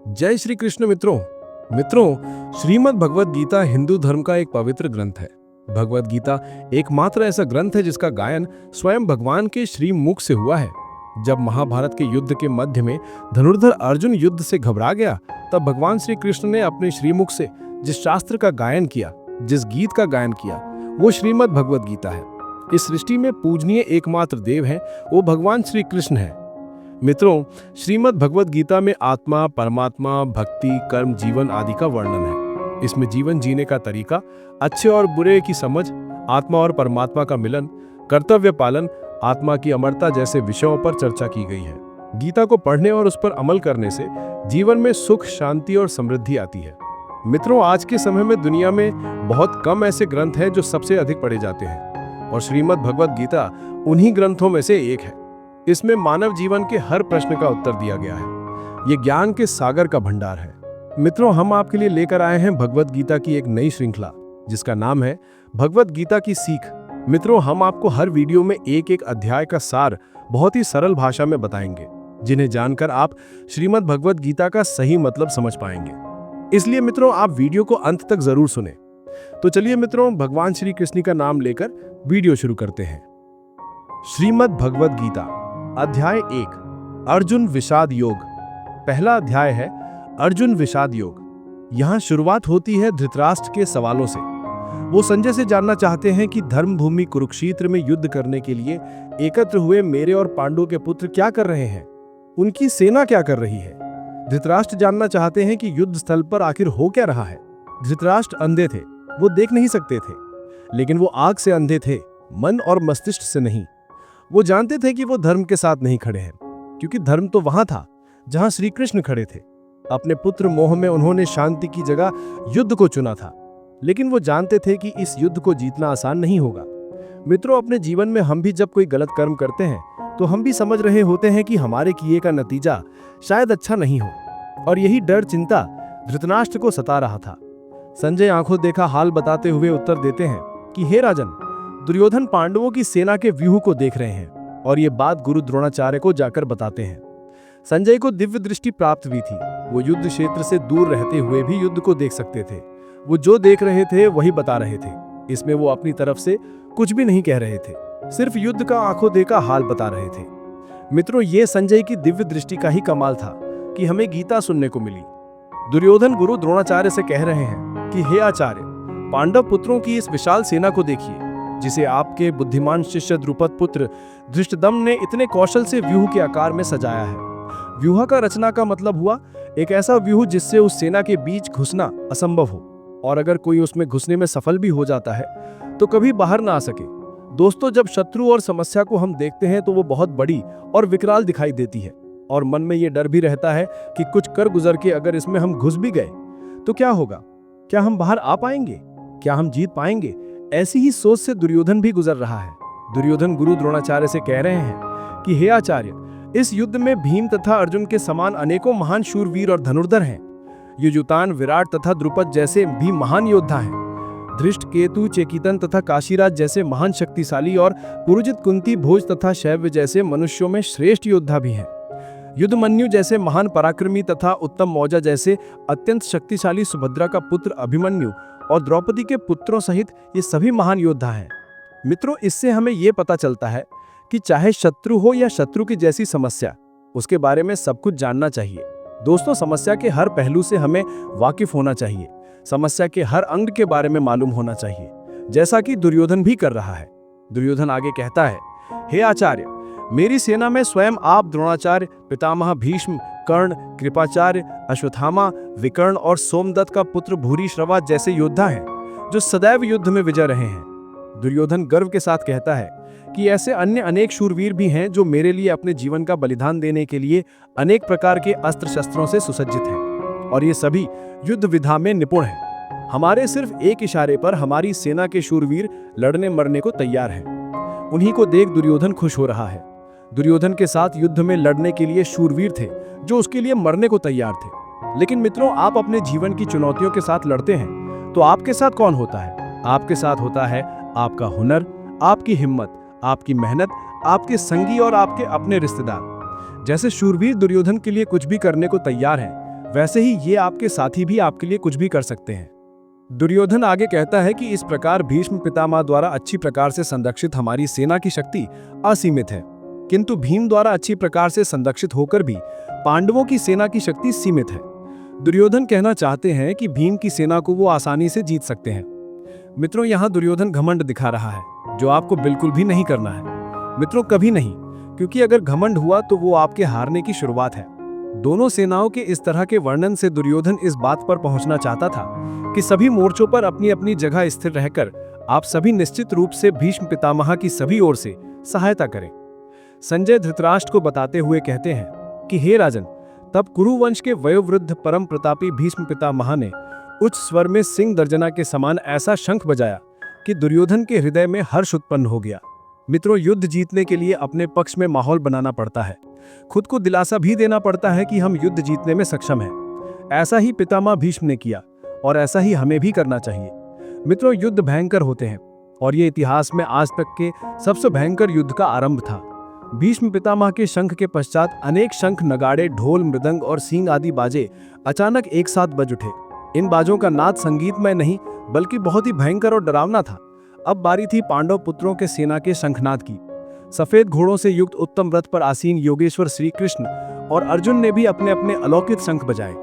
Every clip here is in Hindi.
जय श्री कृष्ण मित्रों श्रीमद् भगवद गीता हिंदू धर्म का एक पवित्र ग्रंथ है। भगवद गीता एकमात्र ऐसा ग्रंथ है जिसका गायन स्वयं भगवान के श्री मुख से हुआ है। जब महाभारत के युद्ध के मध्य में धनुर्धर अर्जुन युद्ध से घबरा गया, तब भगवान श्री कृष्ण ने अपने श्रीमुख से जिस शास्त्र का गायन किया, जिस गीत का गायन किया, वो श्रीमद् भगवद गीता है। इस सृष्टि में पूजनीय एकमात्र देव है, वो भगवान श्री कृष्ण है। मित्रों, श्रीमद् भगवद गीता में आत्मा, परमात्मा, भक्ति, कर्म, जीवन आदि का वर्णन है। इसमें जीवन जीने का तरीका, अच्छे और बुरे की समझ, आत्मा और परमात्मा का मिलन, कर्तव्य पालन, आत्मा की अमरता जैसे विषयों पर चर्चा की गई है। गीता को पढ़ने और उस पर अमल करने से जीवन में सुख, शांति और समृद्धि आती है। मित्रों, आज के समय में दुनिया में बहुत कम ऐसे ग्रंथ हैं जो सबसे अधिक पढ़े जाते हैं, और श्रीमद् भगवद गीता उन्हीं ग्रंथों में से एक है। इसमें मानव जीवन के हर प्रश्न का उत्तर दिया गया है। ये ज्ञान के सागर का भंडार है। मित्रों, हम आपके लिए लेकर आए हैं भगवद गीता की एक नई श्रृंखला, जिसका नाम है भगवद गीता की सीख। मित्रों, हम आपको हर वीडियो में एक एक अध्याय का सार बहुत ही सरल भाषा में बताएंगे, जिन्हें जानकर आप श्रीमद् भगवद गीता का सही मतलब समझ पाएंगे। इसलिए मित्रों, आप वीडियो को अंत तक जरूर सुने। तो चलिए मित्रों, भगवान श्री कृष्ण का नाम लेकर वीडियो शुरू करते हैं। श्रीमद् भगवद गीता अध्याय 1, अर्जुन विषाद योग। पहला अध्याय है अर्जुन विषाद योग। यहाँ शुरुआत होती है धृतराष्ट्र के सवालों से। वो संजय से जानना चाहते हैं कि धर्म भूमि कुरुक्षेत्र में युद्ध करने के लिए एकत्र हुए मेरे और पांडु के पुत्र क्या कर रहे हैं, उनकी सेना क्या कर रही है। धृतराष्ट्र जानना चाहते हैं कि युद्ध स्थल पर आखिर हो क्या रहा है। धृतराष्ट्र अंधे थे, वो देख नहीं सकते थे, लेकिन वो आग से अंधे थे, मन और मस्तिष्क से नहीं। वो जानते थे कि वो धर्म के साथ नहीं खड़े हैं, क्योंकि धर्म तो वहां था जहां श्री कृष्ण खड़े थे। अपने पुत्र मोह में उन्होंने शांति की जगह युद्ध को चुना था, लेकिन वो जानते थे कि इस युद्ध को जीतना आसान नहीं होगा। मित्रों, अपने जीवन में हम भी जब कोई गलत कर्म करते हैं तो हम भी समझ रहे होते हैं कि हमारे किए का नतीजा शायद अच्छा नहीं हो, और यही डर, चिंता धृतराष्ट्र को सता रहा था। संजय आंखों देखा हाल बताते हुए उत्तर देते हैं कि हे राजन, दुर्योधन पांडवों की सेना के व्यूह को देख रहे हैं, और ये बात गुरु द्रोणाचार्य को जाकर बताते हैं। संजय को दिव्य दृष्टि प्राप्त हुई थी। वो युद्ध क्षेत्र से दूर रहते हुए भी युद्ध को देख सकते थे। वो जो देख रहे थे वही बता रहे थे। इसमें वो अपनी तरफ से कुछ भी नहीं कह रहे थे, सिर्फ युद्ध का आंखों देखा हाल बता रहे थे। मित्रों, ये संजय की दिव्य दृष्टि का ही कमाल था कि हमें गीता सुनने को मिली। दुर्योधन गुरु द्रोणाचार्य से कह रहे हैं कि हे आचार्य, पांडव पुत्रों की इस विशाल सेना को देखिए, जिसे आपके बुद्धिमान शिष्य द्रुपद पुत्र धृष्टद्युम्न ने इतने कौशल से व्यूह के आकार में सजाया है। व्यूह का रचना का मतलब हुआ एक ऐसा व्यूह जिससे उस सेना के बीच घुसना असंभव हो, और अगर कोई उसमें घुसने में सफल भी हो जाता है तो कभी बाहर ना आ सके। दोस्तों, जब शत्रु और समस्या को हम देखते हैं तो वो बहुत बड़ी और विकराल दिखाई देती है, और मन में ये डर भी रहता है कि कुछ कर गुजर के अगर इसमें हम घुस भी गए तो क्या होगा, क्या हम बाहर आ पाएंगे, क्या हम जीत पाएंगे। ऐसी ही सोच से दुर्योधन भी गुजर रहा है। दुर्योधन गुरु द्रोणाचार्य से कह रहे हैं कि हे आचार्य, इस युद्ध में भीम तथा अर्जुन के समान अनेकों महान शूरवीर और धनुर्धर हैं। युयुतान, विराट तथा द्रुपद जैसे भी महान योद्धा हैं। धृष्ट, केतु, चेकितन तथा काशीराज जैसे महान शक्तिशाली, और पुरुजित, कुंती, भोज तथा शैव्य जैसे मनुष्यों में श्रेष्ठ योद्धा भी हैं। युद्धमन्यु जैसे महान पराक्रमी तथा उत्तम मौजा जैसे अत्यंत शक्तिशाली सुभद्रा का पुत्र अभिमन्यु और द्रौपदी के पुत्रों सहित ये सभी महान योद्धा हैं। मित्रों, इससे हमें ये पता चलता है कि चाहे शत्रु हो या शत्रु की जैसी समस्या, उसके बारे में सब कुछ जानना चाहिए। दोस्तों, समस्या के हर पहलू से हमें वाकिफ होना चाहिए। समस्या के हर अंग के बारे में मालूम होना चाहिए, जैसा कि दुर्योधन भी कर रहा है। दुर्योधन आगे कहता है, हे आचार्य, मेरी सेना में स्वयं आप, द्रोणाचार्य, पितामह भीष्म, कर्ण, कृपाचार्य, अश्वत्थामा, विकर्ण और सोमदत्त का पुत्र भूरिश्रवा जैसे योद्धा हैं, जो सदैव युद्ध में विजय रहे हैं। दुर्योधन गर्व के साथ कहता है कि ऐसे अन्य अनेक शूरवीर भी हैं जो मेरे लिए अपने जीवन का बलिदान देने के लिए अनेक प्रकार के अस्त्र शस्त्रों से सुसज्जित हैं, और ये सभी युद्ध विधा में निपुण हैं। हमारे सिर्फ एक इशारे पर हमारी सेना के शूरवीर लड़ने मरने को तैयार हैं। उन्हीं को देख दुर्योधन खुश हो रहा है। दुर्योधन के साथ युद्ध में लड़ने के लिए शूरवीर थे जो उसके लिए मरने को तैयार थे। लेकिन मित्रों, आप अपने जीवन की चुनौतियों के साथ लड़ते हैं तो आपके साथ कौन होता है? आपके साथ होता है आपका हुनर, आपकी हिम्मत, आपकी मेहनत, आपके संगी और आपके अपने रिश्तेदार। जैसे शूरवीर दुर्योधन के लिए कुछ भी करने को तैयार हैं, वैसे ही ये आपके साथी भी आपके लिए कुछ भी कर सकते हैं। दुर्योधन आगे कहता है कि इस प्रकार भीष्म पितामह द्वारा अच्छी प्रकार से संरक्षित हमारी सेना की शक्ति असीमित है, किंतु भीम द्वारा अच्छी प्रकार से संरक्षित होकर भी पांडवों की सेना की शक्ति सीमित है। दुर्योधन कहना चाहते हैं कि भीम की सेना को वो आसानी से जीत सकते हैं। मित्रों, यहाँ दुर्योधन घमंड दिखा रहा है, जो आपको बिल्कुल भी नहीं करना है। मित्रों, कभी नहीं, क्योंकि अगर घमंड हुआ तो वो आपके हारने की शुरुआत है। दोनों सेनाओं के इस तरह के वर्णन से दुर्योधन इस बात पर पहुंचना चाहता था कि सभी मोर्चों पर अपनी अपनी जगह स्थिर रहकर आप सभी निश्चित रूप से भीष्म पितामह की सभी ओर से सहायता करें। संजय धृतराष्ट्र को बताते हुए कहते हैं कि हे राजन, तब कुरुवंश के वयोवृद्ध परम प्रतापी भीष्म पितामह ने उच्च स्वर में सिंह गर्जना के समान ऐसा शंख बजाया कि दुर्योधन के हृदय में हर्ष उत्पन्न हो गया। मित्रों, युद्ध जीतने के लिए अपने पक्ष में माहौल बनाना पड़ता है, खुद को दिलासा भी देना पड़ता है कि हम युद्ध जीतने में सक्षम हैं। ऐसा ही पितामह भीष्म ने किया और ऐसा ही हमें भी करना चाहिए। मित्रों, युद्ध भयंकर होते हैं और ये इतिहास में आज तक के सबसे भयंकर युद्ध का आरंभ था। भीष्म पितामह के शंख के पश्चात अनेक शंख, नगाड़े, ढोल, मृदंग और सींग आदि बाजे अचानक एक साथ बज उठे। इन बाजों का नाद संगीतमय नहीं बल्कि बहुत ही भयंकर और डरावना था। अब बारी थी पांडव पुत्रों के सेना के शंखनाद की। सफेद घोड़ों से युक्त उत्तम रथ पर आसीन योगेश्वर श्री कृष्ण और अर्जुन ने भी अपने अपने अलौकिक शंख बजाए।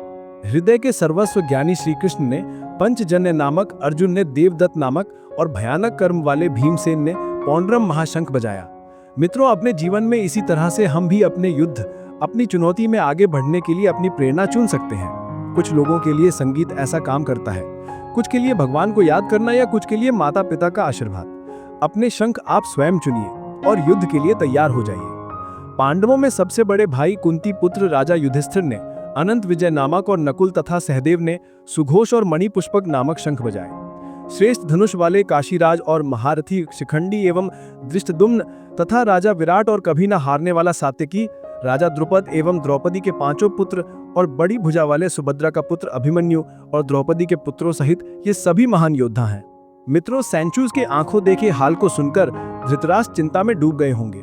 हृदय के सर्वस्व ज्ञानी श्री कृष्ण ने पंचजन्य नामक, अर्जुन ने देवदत्त नामक और भयानक कर्म वाले भीमसेन ने पौंड्रम महाशंख बजाया। मित्रों, अपने जीवन में इसी तरह से हम भी अपने युद्ध, अपनी चुनौती में आगे बढ़ने के लिए अपनी प्रेरणा चुन सकते हैं। कुछ लोगों के लिए संगीत ऐसा काम करता है, कुछ के लिए भगवान को याद करना या कुछ के लिए माता पिता का आशीर्वाद। अपने शंख आप स्वयं चुनिए और युद्ध के लिए तैयार हो जाइए। पांडवों में सबसे बड़े भाई कुंती पुत्र राजा युधिष्ठिर ने अनंत विजय नामक और नकुल तथा सहदेव ने सुघोष और मणिपुष्पक नामक शंख बजाए। श्रेष्ठ धनुष वाले काशीराज और महारथी शिखंडी एवं दृष्टद्युम्न तथा राजा विराट और कभी न हारने वाला सात्यकी, राजा द्रुपद एवं द्रौपदी के पांचों पुत्र और बड़ी भुजा वाले सुभद्रा का पुत्र अभिमन्यु और द्रौपदी के पुत्रों सहित ये सभी महान योद्धा हैं। मित्रों, सैंचुस के आंखों देखे हाल को सुनकर धृतराष्ट्र चिंता में डूब गए होंगे।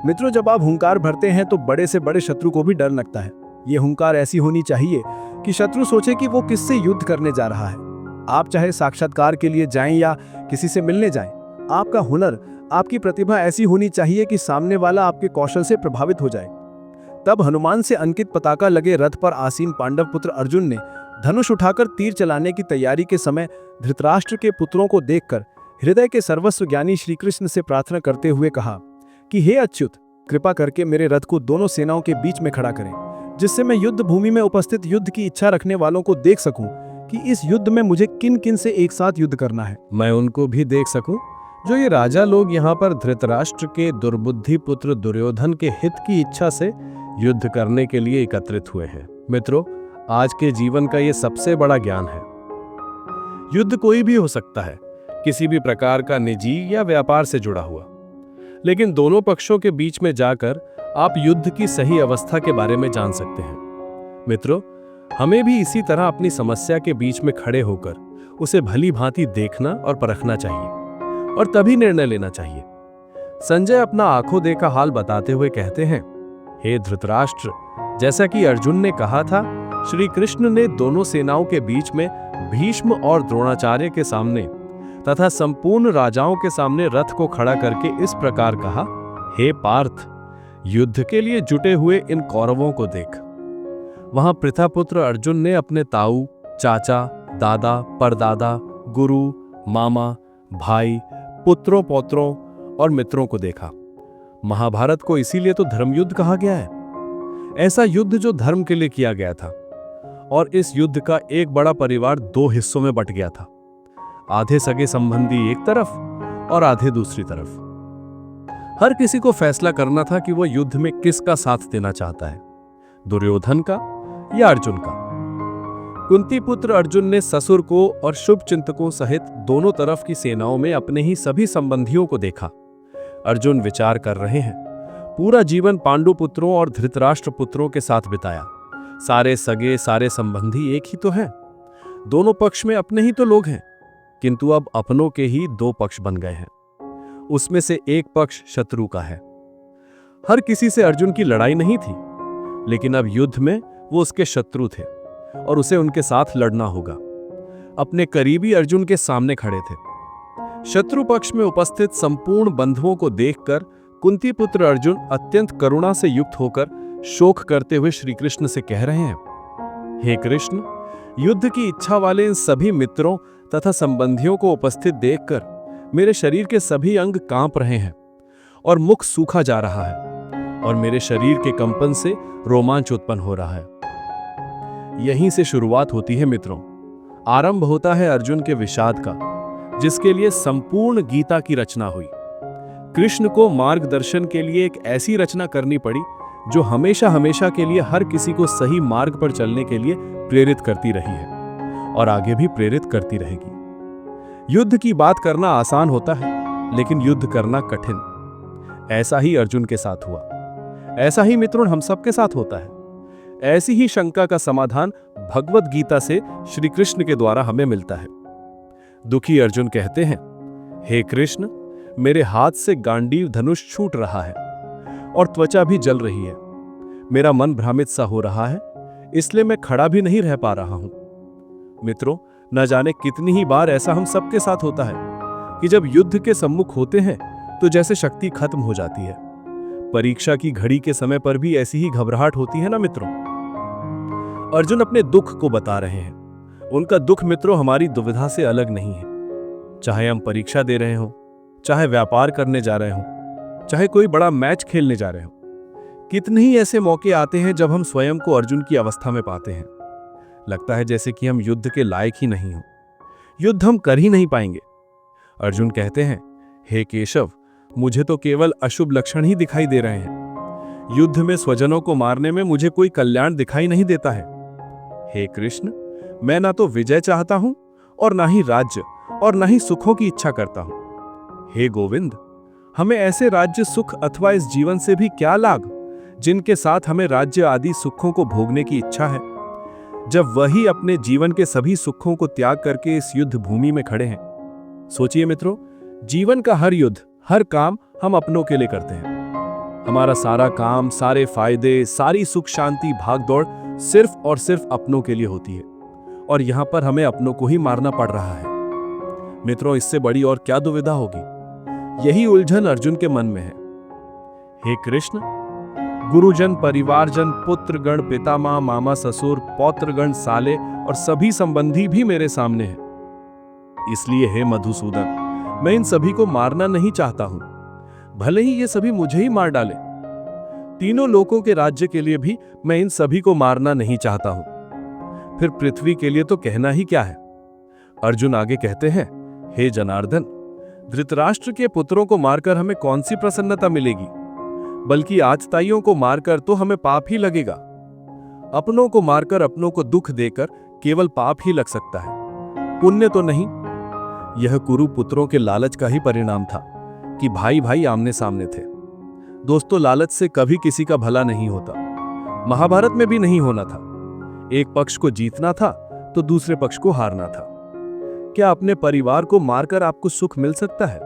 मित्रों, जब आप हुंकार भरते हैं तो बड़े से बड़े शत्रु को भी डर लगता है। ये हुंकार ऐसी होनी चाहिए कि शत्रु सोचे कि वो किससे युद्ध करने जा रहा है। आप चाहे साक्षात्कार के लिए जाएं या किसी से मिलने जाएं, आपका हुनर, आपकी प्रतिभा ऐसी होनी चाहिए कि सामने वाला आपके कौशल से प्रभावित हो जाए। तब हनुमान से अंकित पताका लगे रथ पर आसीन पांडव पुत्र अर्जुन ने धनुष उठाकर तीर चलाने की तैयारी के समय धृतराष्ट्र के पुत्रों को देखकर हृदय के सर्वस्व ज्ञानी श्री कृष्ण से प्रार्थना करते हुए कहा कि हे अच्युत, कृपा करके मेरे रथ को दोनों सेनाओं के बीच में खड़ा करें, जिससे मैं युद्ध भूमि में उपस्थित युद्ध की इच्छा रखने वालों को देख सकूं कि इस युद्ध में मुझे किन किन से एक साथ युद्ध करना है। मैं उनको भी देख सकूं जो ये राजा लोग यहाँ पर धृतराष्ट्र के दुर्बुद्धि पुत्र दुर्योधन के हित की इच्छा से युद्ध करने के लिए एकत्रित हुए हैं। मित्रों, आज के जीवन का ये सबसे बड़ा ज्ञान है। युद्ध कोई भी हो सकता है, किसी भी प्रकार का निजी या व्यापार से जुड़ा हुआ, लेकिन दोनों पक्षों के बीच में जाकर आप युद्ध की सही अवस्था के बारे में जान सकते हैं। मित्रों, हमें भी इसी तरह अपनी समस्या के बीच में खड़े होकर उसे भली भांति देखना और परखना चाहिए और तभी निर्णय लेना चाहिए। संजय अपना आंखों देखा हाल बताते हुए कहते हैं, हे धृतराष्ट्र, जैसा कि अर्जुन ने कहा था, श्री कृष्ण ने दोनों सेनाओं के बीच में भीष्म और द्रोणाचार्य के सामने तथा संपूर्ण राजाओं के सामने रथ को खड़ा करके इस प्रकार कहा, हे पार्थ, युद्ध के लिए जुटे हुए इन कौरवों को देख। वहां पृथापुत्र अर्जुन ने अपने ताऊ, चाचा, दादा, परदादा, गुरु, मामा, भाई, पुत्रों, पौत्रों और मित्रों को देखा। महाभारत को इसीलिए तो धर्मयुद्ध कहा गया है। ऐसा युद्ध जो धर्म के लिए किया गया था, और इस युद्ध का एक बड़ा परिवार दो हिस्सों में बट गया था। आधे सगे संबंधी एक तरफ और आधे दूसरी तरफ। हर किसी को फैसला करना था कि वह युद्ध में किसका साथ देना चाहता है, दुर्योधन का या अर्जुन का। कुंती पुत्र अर्जुन ने ससुर को और शुभचिंतकों सहित दोनों तरफ की सेनाओं में अपने ही सभी संबंधियों को देखा। अर्जुन विचार कर रहे हैं, पूरा जीवन पांडु पुत्रों और धृतराष्ट्र पुत्रों के साथ बिताया। सारे सगे, सारे संबंधी एक ही तो हैं। दोनों पक्ष में अपने ही तो लोग हैं, किंतु अब अपनों के ही दो पक्ष बन गए हैं। उसमें से एक पक्ष शत्रु का है। हर किसी से अर्जुन की लड़ाई नहीं थी, लेकिन अब युद्ध में वो उसके शत्रु थे। और उसे उनके साथ लड़ना होगा। अपने करीबी अर्जुन के सामने खड़े थे। शत्रु पक्ष में उपस्थित संपूर्ण बंधुओं को देखकर कुंती पुत्र अर्जुन अत्यंत करुणा से युक्त होकर शोक करते हुए श्री कृष्ण से कह रहे हैं, हे कृष्ण, युद्ध की इच्छा वाले इन सभी मित्रों तथा संबंधियों को उपस्थित देखकर मेरे शरीर के सभी अंग कांप रहे हैं और मुख सूखा जा रहा है और मेरे शरीर के कंपन से रोमांच उत्पन्न हो रहा है। यहीं से शुरुआत होती है मित्रों। आरंभ होता है अर्जुन के विषाद का, जिसके लिए संपूर्ण गीता की रचना हुई। कृष्ण को मार्गदर्शन के लिए एक ऐसी रचना करनी पड़ी जो हमेशा हमेशा के लिए हर किसी को सही मार्ग पर चलने के लिए प्रेरित करती रही है और आगे भी प्रेरित करती रहेगी। युद्ध की बात करना आसान होता है, लेकिन युद्ध करना कठिन। ऐसा ही अर्जुन के साथ हुआ। ऐसा ही मित्रों हम सबके साथ होता है। ऐसी ही शंका का समाधान भगवत गीता से श्री कृष्ण के द्वारा हमें मिलता है। दुखी अर्जुन कहते हैं, हे कृष्ण, मेरे हाथ से गांडीव धनुष छूट रहा है और त्वचा भी जल रही है। मेरा मन भ्रमित सा हो रहा है, इसलिए मैं खड़ा भी नहीं रह पा रहा हूं। मित्रों, न जाने कितनी ही बार ऐसा हम सबके साथ होता है कि जब युद्ध के सम्मुख होते हैं तो जैसे शक्ति खत्म हो जाती है। परीक्षा की घड़ी के समय पर भी ऐसी ही घबराहट होती है ना मित्रों। अर्जुन अपने दुख को बता रहे हैं। उनका दुख मित्रों हमारी दुविधा से अलग नहीं है। चाहे हम परीक्षा दे रहे हो, चाहे व्यापार करने जा रहे हो, चाहे कोई बड़ा मैच खेलने जा रहे हो, कितने ही ऐसे मौके आते हैं जब हम स्वयं को अर्जुन की अवस्था में पाते हैं। लगता है जैसे कि हम युद्ध के लायक ही नहीं हो, युद्ध हम कर ही नहीं पाएंगे। अर्जुन कहते हैं, हे केशव, मुझे तो केवल अशुभ लक्षण ही दिखाई दे रहे हैं। युद्ध में स्वजनों को मारने में मुझे कोई कल्याण दिखाई नहीं देता है। हे कृष्ण, मैं ना तो विजय चाहता हूं और ना ही राज्य और ना ही सुखों की इच्छा करता हूं। हे गोविंद, हमें ऐसे राज्य सुख अथवा इस जीवन से भी क्या लाभ जिनके साथ हमें राज्य आदि सुखों को भोगने की इच्छा है, जब वही अपने जीवन के सभी सुखों को त्याग करके इस युद्ध भूमि में खड़े हैं। सोचिए मित्रों, जीवन का हर युद्ध, हर काम हम अपनों के लिए करते हैं। हमारा सारा काम, सारे फायदे, सारी सुख शांति भागदौड़ सिर्फ और सिर्फ अपनों के लिए होती है और यहां पर हमें अपनों को ही मारना पड़ रहा है। मित्रों, इससे बड़ी और क्या दुविधा होगी। यही उलझन अर्जुन के मन में है। हे कृष्ण, गुरुजन, परिवारजन, पुत्रगण, पितामह, मामा, ससुर, पौत्रगण, साले और सभी संबंधी भी मेरे सामने हैं। इसलिए हे मधुसूदन, मैं इन सभी को मारना नहीं चाहता हूं, भले ही ये सभी मुझे ही मार डाले। तीनों लोकों के राज्य के लिए भी मैं इन सभी को मारना नहीं चाहता हूं। फिर पृथ्वी के लिए तो कहना ही क्या है। अर्जुन आगे कहते हैं, हे जनार्दन, धृतराष्ट्र के पुत्रों को मारकर हमें कौन सी प्रसन्नता मिलेगी, बल्कि आतताइयों को मारकर तो हमें पाप ही लगेगा। अपनों को मारकर अपनों को दुख देकर केवल पाप ही लग सकता है, पुण्य तो नहीं। यह कुरु पुत्रों के लालच का ही परिणाम था कि भाई भाई आमने सामने थे। दोस्तों, लालच से कभी किसी का भला नहीं होता। महाभारत में भी नहीं होना था। एक पक्ष को जीतना था तो दूसरे पक्ष को हारना था। क्या अपने परिवार को मारकर आपको सुख मिल सकता है?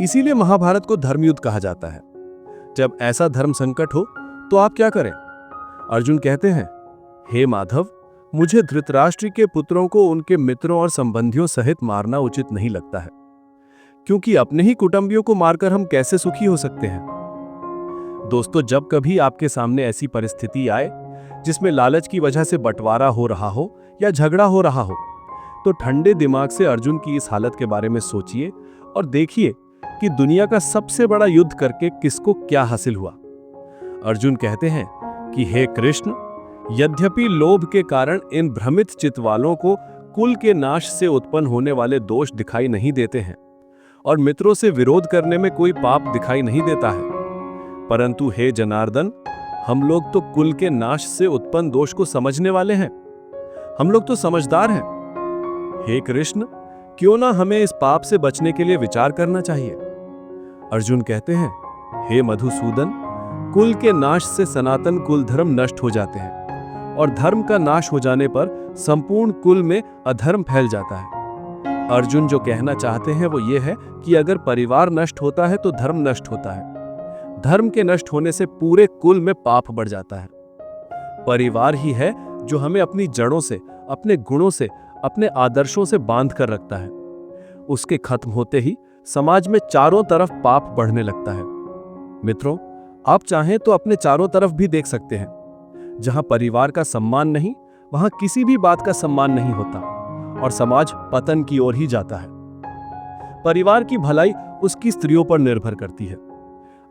इसीलिए महाभारत को धर्मयुद्ध कहा जाता है। जब ऐसा धर्म संकट हो तो आप क्या करें? अर्जुन कहते हैं, हे माधव, मुझे धृतराष्ट्र के पुत्रों को उनके मित्रों और संबंधियों सहित मारना उचित नहीं लगता है, क्योंकि अपने ही कुटुंबियों को मारकर हम कैसे सुखी हो सकते हैं। दोस्तों, जब कभी आपके सामने ऐसी परिस्थिति आए जिसमें लालच की वजह से बंटवारा हो रहा हो या झगड़ा हो रहा हो, तो ठंडे दिमाग से अर्जुन की इस हालत के बारे में सोचिए और देखिए कि दुनिया का सबसे बड़ा युद्ध करके किसको क्या हासिल हुआ। अर्जुन कहते हैं कि हे कृष्ण, यद्यपि लोभ के कारण इन भ्रमित चित्त वालों को कुल के नाश से उत्पन्न होने वाले दोष दिखाई नहीं देते हैं और मित्रों से विरोध करने में कोई पाप दिखाई नहीं देता है, परंतु हे जनार्दन, हम लोग तो कुल के नाश से उत्पन्न दोष को समझने वाले हैं। हम लोग तो समझदार हैं। हे कृष्ण, क्यों ना हमें इस पाप से बचने के लिए विचार करना चाहिए। अर्जुन कहते हैं, हे मधुसूदन, कुल के नाश से सनातन कुल धर्म नष्ट हो जाते हैं और धर्म का नाश हो जाने पर संपूर्ण कुल में अधर्म फैल जाता है। अर्जुन जो कहना चाहते हैं वो ये है कि अगर परिवार नष्ट होता है तो धर्म नष्ट होता है। धर्म के नष्ट होने से पूरे कुल में पाप बढ़ जाता है। परिवार ही है जो हमें अपनी जड़ों से, अपने गुणों से, अपने आदर्शों से बांध कर रखता है। उसके खत्म होते ही समाज में चारों तरफ पाप बढ़ने लगता है। मित्रों, आप चाहें तो अपने चारों तरफ भी देख सकते हैं। जहां परिवार का सम्मान नहीं, वहां किसी भी बात का सम्मान नहीं होता और समाज पतन की ओर ही जाता है। परिवार की भलाई उसकी स्त्रियों पर निर्भर करती है।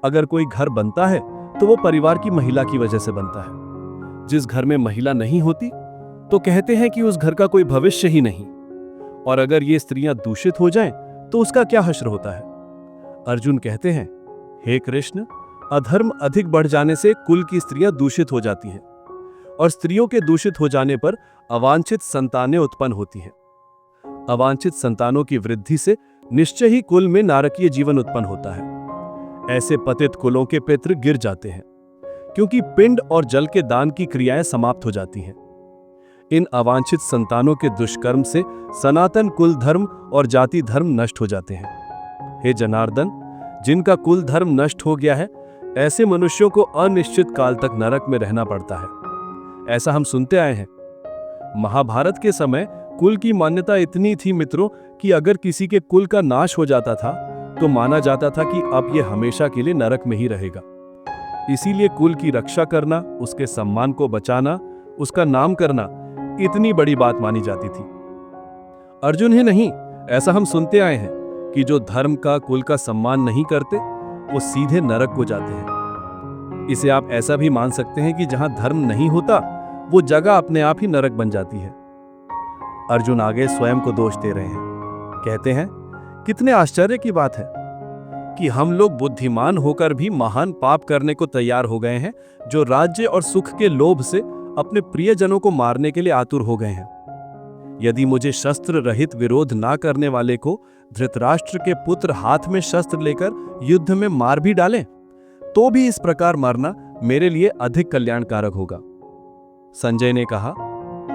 अगर कोई घर बनता है तो वो परिवार की महिला की वजह से बनता है। जिस घर में महिला नहीं होती तो कहते हैं कि उस घर का कोई भविष्य ही नहीं। और अगर ये स्त्रियां दूषित हो जाएं तो उसका क्या हश्र होता है। अर्जुन कहते हैं, हे कृष्ण, अधर्म अधिक बढ़ जाने से कुल की स्त्रियां दूषित हो जाती हैं और स्त्रियों के दूषित हो जाने पर अवांछित संतानें उत्पन्न होती हैं। अवांछित संतानों की वृद्धि से निश्चय ही कुल में नारकीय जीवन उत्पन्न होता है। ऐसे पतित कुलों के पितृ गिर जाते हैं क्योंकि पिंड और जल के दान की क्रियाएं समाप्त हो जाती हैं। इन अवांछित संतानों के दुष्कर्म से सनातन कुल धर्म और जाति धर्म नष्ट हो जाते हैं। हे जनार्दन, जिनका कुल धर्म नष्ट हो गया है, ऐसे मनुष्यों को अनिश्चित काल तक नरक में रहना पड़ता है। ऐसा हम सुनते आए हैं। महाभारत के समय कुल की मान्यता इतनी थी मित्रों कि अगर किसी के कुल का नाश हो जाता था तो माना जाता था कि अब यह हमेशा के लिए नरक में ही रहेगा। इसीलिए कुल की रक्षा करना, उसके सम्मान को बचाना, उसका नाम करना इतनी बड़ी बात मानी जाती थी। अर्जुन ही नहीं, ऐसा हम सुनते आए हैं कि जो धर्म का, कुल का सम्मान नहीं करते वो सीधे नरक को जाते हैं। इसे आप ऐसा भी मान सकते हैं कि जहां धर्म नहीं होता वो जगह अपने आप ही नरक बन जाती है। अर्जुन आगे स्वयं को दोष दे रहे हैं। कहते हैं, कितने आश्चर्य की बात है कि हम लोग बुद्धिमान होकर भी महान पाप करने को तैयार हो गए हैं, जो राज्य और सुख के लोभ से अपने प्रियजनों को मारने के लिए आतुर हो गए हैं। यदि मुझे शस्त्र रहित विरोध ना करने वाले को धृतराष्ट्र के पुत्र हाथ में शस्त्र लेकर युद्ध में मार भी डालें तो भी इस प्रकार मारना मेरे लिए अधिक कल्याणकारक होगा। संजय ने कहा,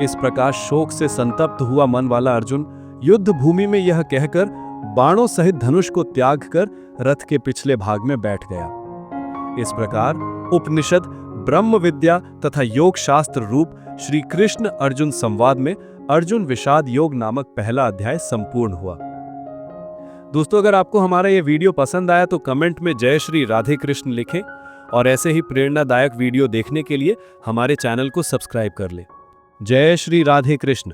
इस प्रकार शोक से संतप्त हुआ मन वाला अर्जुन युद्ध भूमि में यह कहकर बाणों सहित धनुष को त्याग कर रथ के पिछले भाग में बैठ गया। इस प्रकार उपनिषद, ब्रह्म विद्या तथा योग शास्त्र रूप श्री कृष्ण अर्जुन संवाद में अर्जुन विषाद योग नामक पहला अध्याय संपूर्ण हुआ। दोस्तों, अगर आपको हमारा यह वीडियो पसंद आया तो कमेंट में जय श्री राधे कृष्ण लिखें और ऐसे ही प्रेरणादायक वीडियो देखने के लिए हमारे चैनल को सब्सक्राइब कर लें। जय श्री राधे कृष्ण।